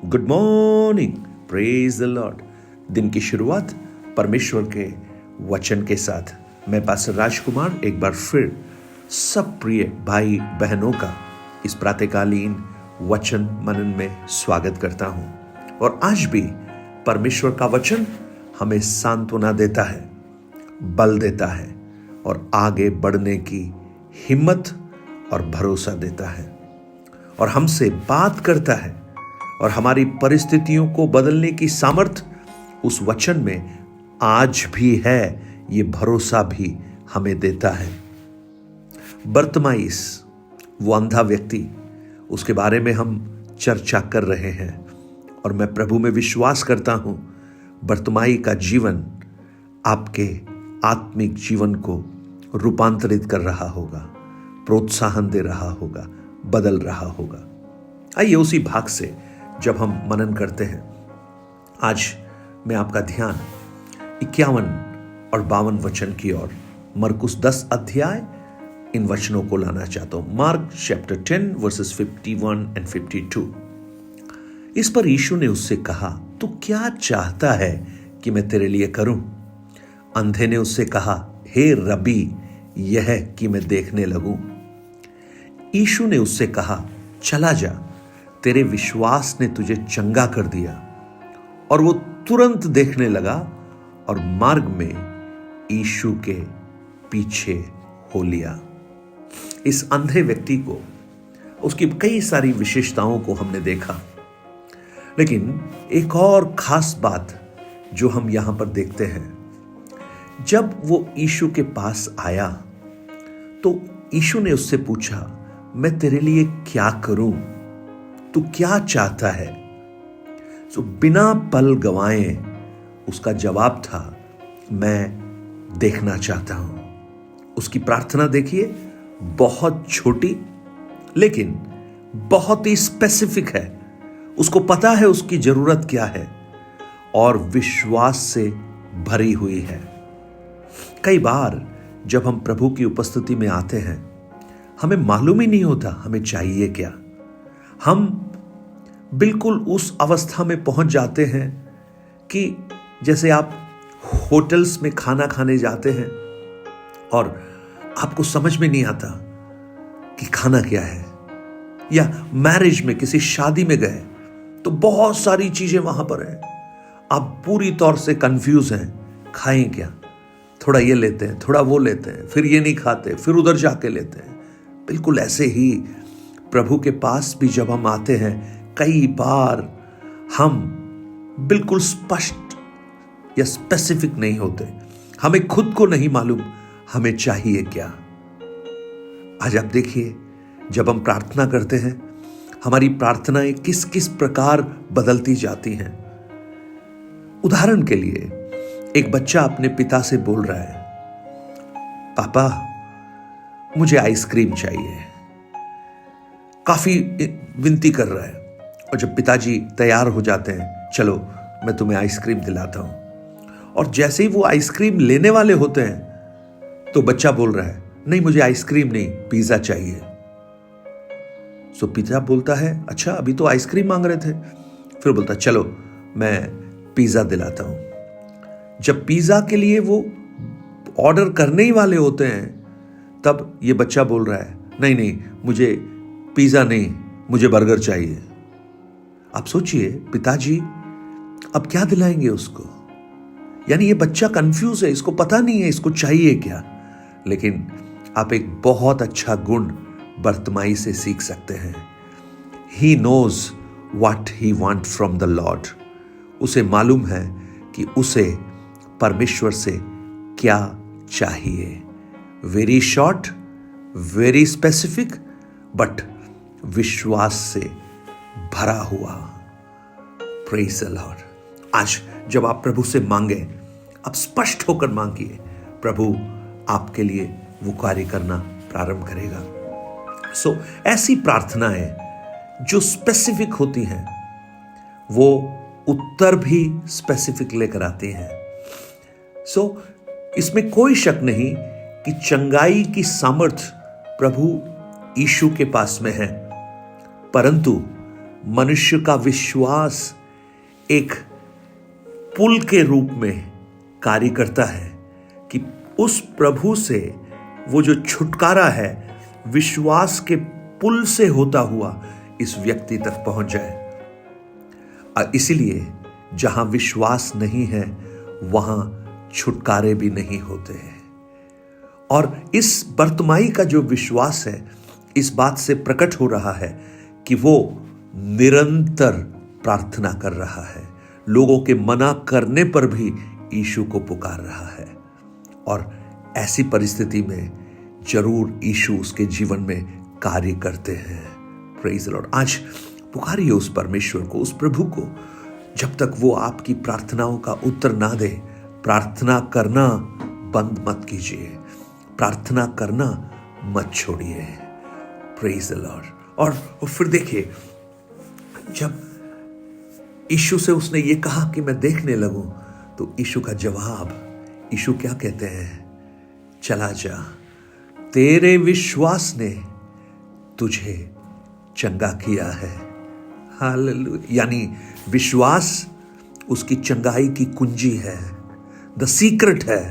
Good morning, praise the Lord. दिन की शुरुआत परमेश्वर के वचन के साथ मैं पास्टर राजकुमार एक बार फिर सब प्रिय भाई बहनों का इस प्रातःकालीन वचन मनन में स्वागत करता हूं। और आज भी परमेश्वर का वचन हमें सांत्वना देता है, बल देता है और आगे बढ़ने की हिम्मत और भरोसा देता है और हमसे बात करता है और हमारी परिस्थितियों को बदलने की सामर्थ उस वचन में आज भी है, ये भरोसा भी हमें देता है। बर्तमाइस, वो अंधा व्यक्ति, उसके बारे में हम चर्चा कर रहे हैं और मैं प्रभु में विश्वास करता हूं बर्तमाई का जीवन आपके आत्मिक जीवन को रूपांतरित कर रहा होगा, प्रोत्साहन दे रहा होगा, बदल रहा होगा। आइए उसी भाग से जब हम मनन करते हैं, आज मैं आपका ध्यान 51 और 52 वचन की ओर मरकुस 10 अध्याय इन वचनों को लाना चाहता हूं। Mark chapter 10 versus 51 and 52। इस पर यीशु ने उससे कहा, तू क्या चाहता है कि मैं तेरे लिए करूं? अंधे ने उससे कहा, हे रबी, यह कि मैं देखने लगूं। यीशु ने उससे कहा, चला जा, तेरे विश्वास ने तुझे चंगा कर दिया। और वो तुरंत देखने लगा और मार्ग में यीशु के पीछे हो लिया। इस अंधे व्यक्ति को, उसकी कई सारी विशेषताओं को हमने देखा, लेकिन एक और खास बात जो हम यहां पर देखते हैं, जब वो यीशु के पास आया तो यीशु ने उससे पूछा, मैं तेरे लिए क्या करूं? तू क्या चाहता है? तो बिना पल गवाए उसका जवाब था, मैं देखना चाहता हूं। उसकी प्रार्थना देखिए, बहुत छोटी लेकिन बहुत ही स्पेसिफिक है। उसको पता है उसकी जरूरत क्या है और विश्वास से भरी हुई है। कई बार जब हम प्रभु की उपस्थिति में आते हैं, हमें मालूम ही नहीं होता हमें चाहिए क्या। हम बिल्कुल उस अवस्था में पहुंच जाते हैं कि जैसे आप होटल्स में खाना खाने जाते हैं और आपको समझ में नहीं आता कि खाना क्या है, या मैरिज में किसी शादी में गए तो बहुत सारी चीजें वहां पर हैं, आप पूरी तौर से कंफ्यूज हैं, खाएं क्या? थोड़ा ये लेते हैं, थोड़ा वो लेते हैं, फिर ये नहीं खाते, फिर उधर जाके लेते हैं। बिल्कुल ऐसे ही प्रभु के पास भी जब हम आते हैं, कई बार हम बिल्कुल स्पष्ट या स्पेसिफिक नहीं होते। हमें खुद को नहीं मालूम हमें चाहिए क्या। आज आप देखिए, जब हम प्रार्थना करते हैं, हमारी प्रार्थनाएं किस किस प्रकार बदलती जाती हैं। उदाहरण के लिए, एक बच्चा अपने पिता से बोल रहा है, पापा मुझे आइसक्रीम चाहिए। काफी विनती कर रहा है और जब पिताजी तैयार हो जाते हैं, चलो मैं तुम्हें आइसक्रीम दिलाता हूं, और जैसे ही वो आइसक्रीम लेने वाले होते हैं तो बच्चा बोल रहा है, नहीं मुझे आइसक्रीम नहीं, पिज्जा चाहिए। सो पिता बोलता है, अच्छा अभी तो आइसक्रीम मांग रहे थे। फिर बोलता, चलो मैं पिज्जा दिलाता हूं। जब पिज्जा के लिए वो ऑर्डर करने ही वाले होते हैं, तब ये बच्चा बोल रहा है, नहीं नहीं मुझे पिज्जा नहीं, मुझे बर्गर चाहिए। आप सोचिए, पिताजी अब क्या दिलाएंगे उसको? यानी ये बच्चा कंफ्यूज है, इसको पता नहीं है इसको चाहिए क्या। लेकिन आप एक बहुत अच्छा गुण बर्तमाई से सीख सकते हैं। He knows what he want from the Lord. उसे मालूम है कि उसे परमेश्वर से क्या चाहिए। Very short, very specific, but विश्वास से भरा हुआ। Praise the Lord. आज जब आप प्रभु से मांगे, आप स्पष्ट होकर मांगिए, प्रभु आपके लिए वो कार्य करना प्रारंभ करेगा। सो ऐसी प्रार्थनाएं जो स्पेसिफिक होती हैं, वो उत्तर भी स्पेसिफिक लेकर आती हैं। सो इसमें कोई शक नहीं कि चंगाई की सामर्थ प्रभु यीशु के पास में है, परंतु मनुष्य का विश्वास एक पुल के रूप में कार्य करता है कि उस प्रभु से वो जो छुटकारा है विश्वास के पुल से होता हुआ इस व्यक्ति तक पहुंच जाए। इसीलिए जहां विश्वास नहीं है वहां छुटकारे भी नहीं होते हैं। और इस बर्तिमाई का जो विश्वास है इस बात से प्रकट हो रहा है कि वो निरंतर प्रार्थना कर रहा है, लोगों के मना करने पर भी यीशु को पुकार रहा है। और ऐसी परिस्थिति में जरूर यीशु उसके जीवन में कार्य करते हैं। Praise the Lord. आज पुकारिए उस परमेश्वर को, उस प्रभु को। जब तक वो आपकी प्रार्थनाओं का उत्तर ना दे, प्रार्थना करना बंद मत कीजिए, प्रार्थना करना मत छोड़िए। Praise the Lord. और फिर देखिए, जब यीशु से उसने ये कहा कि मैं देखने लगूं, तो यीशु का जवाब, यीशु क्या कहते हैं? चला जा, तेरे विश्वास ने तुझे चंगा किया है। हालेलुया। यानी विश्वास उसकी चंगाई की कुंजी है, द सीक्रेट है।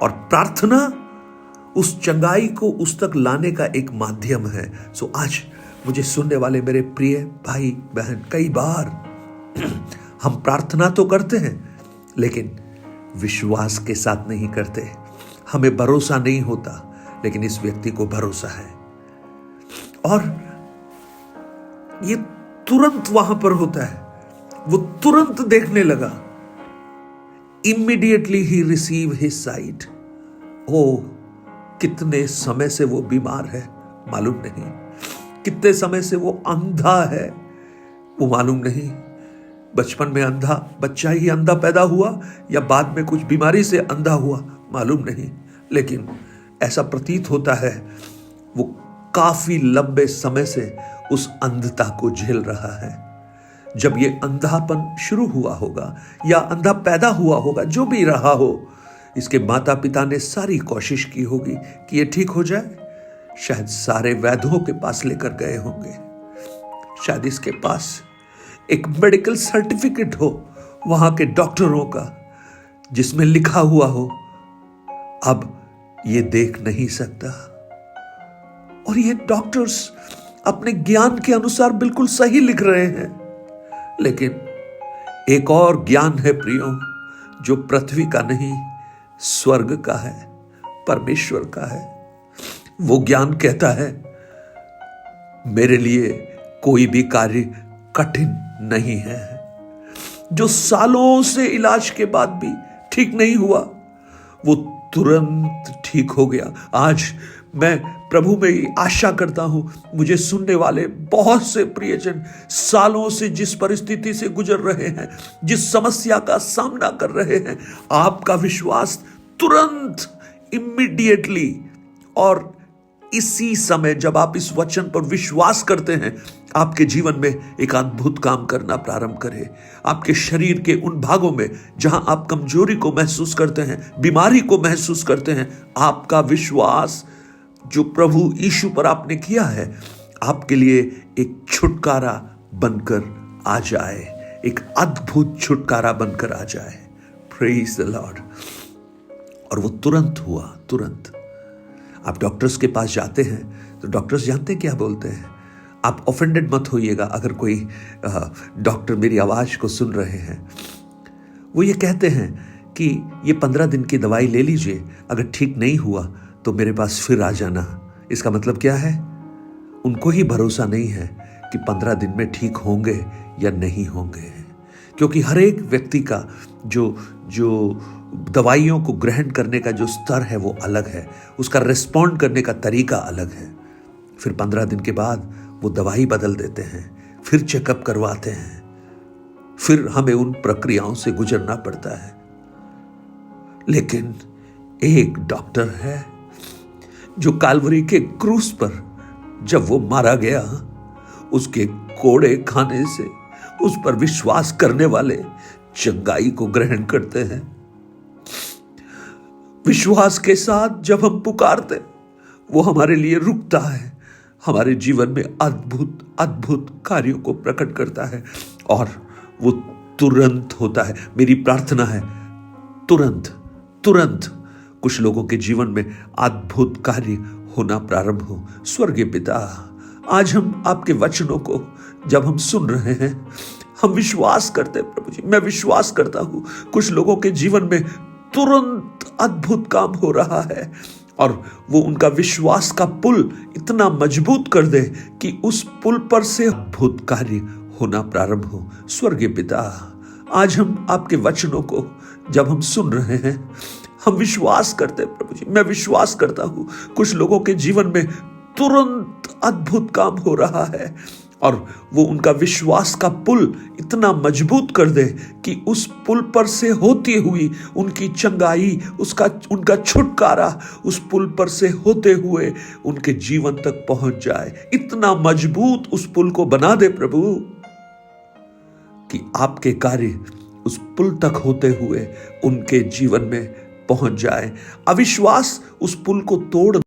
और प्रार्थना उस चंगाई को उस तक लाने का एक माध्यम है। सो आज मुझे सुनने वाले मेरे प्रिय भाई बहन, कई बार हम प्रार्थना तो करते हैं लेकिन विश्वास के साथ नहीं करते। हमें भरोसा नहीं होता, लेकिन इस व्यक्ति को भरोसा है और ये तुरंत वहां पर होता है। वो तुरंत देखने लगा। इमीडिएटली ही रिसीव हिज साइट। ओ, कितने समय से वो बीमार है मालूम नहीं, कितने समय से वो अंधा है वो मालूम नहीं। बचपन में अंधा, बच्चा ही अंधा पैदा हुआ या बाद में कुछ बीमारी से अंधा हुआ मालूम नहीं, लेकिन ऐसा प्रतीत होता है वो काफी लंबे समय से उस अंधता को झेल रहा है। जब ये अंधापन शुरू हुआ होगा या अंधा पैदा हुआ होगा, जो भी रहा हो, इसके माता पिता ने सारी कोशिश की होगी कि ये ठीक हो जाए। शायद सारे वैद्यों के पास लेकर गए होंगे, शायद इसके पास एक मेडिकल सर्टिफिकेट हो वहां के डॉक्टरों का जिसमें लिखा हुआ हो अब ये देख नहीं सकता। और ये डॉक्टर्स अपने ज्ञान के अनुसार बिल्कुल सही लिख रहे हैं, लेकिन एक और ज्ञान है प्रियो, जो पृथ्वी का नहीं स्वर्ग का है, परमेश्वर का है। वो ज्ञान कहता है मेरे लिए कोई भी कार्य कठिन नहीं है। जो सालों से इलाज के बाद भी ठीक नहीं हुआ, वो तुरंत ठीक हो गया। आज मैं प्रभु में आशा करता हूं, मुझे सुनने वाले बहुत से प्रियजन सालों से जिस परिस्थिति से गुजर रहे हैं, जिस समस्या का सामना कर रहे हैं, आपका विश्वास तुरंत, इमीडिएटली और इसी समय जब आप इस वचन पर विश्वास करते हैं, आपके जीवन में एक अद्भुत काम करना प्रारंभ करे। आपके शरीर के उन भागों में जहां आप कमजोरी को महसूस करते हैं, बीमारी को महसूस करते हैं, आपका विश्वास जो प्रभु यीशु पर आपने किया है, आपके लिए एक छुटकारा बनकर आ जाए, एक अद्भुत छुटकारा बनकर आ जाए। Praise the Lord. और वो तुरंत हुआ, तुरंत। आप डॉक्टर्स के पास जाते हैं तो डॉक्टर्स जानते हैं क्या बोलते हैं। आप ऑफेंडेड मत होइएगा अगर कोई डॉक्टर मेरी आवाज को सुन रहे हैं। वो ये कहते हैं कि ये 15 दिन की दवाई ले लीजिए, अगर ठीक नहीं हुआ तो मेरे पास फिर आ जाना। इसका मतलब क्या है? उनको ही भरोसा नहीं है कि 15 दिन में ठीक होंगे या नहीं होंगे, क्योंकि हर एक व्यक्ति का जो दवाइयों को ग्रहण करने का जो स्तर है वो अलग है, उसका रिस्पॉन्ड करने का तरीका अलग है। फिर 15 दिन के बाद वो दवाई बदल देते हैं, फिर चेकअप करवाते हैं, फिर हमें उन प्रक्रियाओं से गुजरना पड़ता है। लेकिन एक डॉक्टर है जो काल्वरी के क्रूस पर जब वो मारा गया, उसके कोड़े खाने से उस पर विश्वास करने वाले चंगाई को ग्रहण करते हैं। विश्वास के साथ जब हम पुकारते, वो हमारे लिए रुकता है, हमारे जीवन में अद्भुत अद्भुत कार्यों को प्रकट करता है और वो तुरंत होता है। मेरी प्रार्थना है तुरंत तुरंत कुछ लोगों के जीवन में अद्भुत कार्य होना प्रारंभ हो। स्वर्गीय पिता, आज हम आपके वचनों को जब हम सुन रहे हैं, हम विश्वास करते हैं प्रभु जी, मैं विश्वास करता हूं कुछ लोगों के जीवन में तुरंत अद्भुत काम हो रहा है और वो उनका विश्वास का पुल इतना मजबूत कर दे कि उस पुल पर से अद्भुत कार्य होना प्रारंभ हो। स्वर्गीय पिता, आज हम आपके वचनों को जब हम सुन रहे हैं, हम विश्वास करते हैं प्रभु जी, मैं विश्वास करता हूं कुछ लोगों के जीवन में तुरंत अद्भुत काम हो रहा है और वो उनका विश्वास का पुल इतना मजबूत कर दे कि उस पुल पर से होती हुई उनकी चंगाई, उनका छुटकारा उस पुल पर से होते हुए उनके जीवन तक पहुंच जाए। इतना मजबूत उस पुल को बना दे प्रभु कि आपके कार्य उस पुल तक होते हुए उनके जीवन में पहुंच जाए। अविश्वास उस पुल को तोड़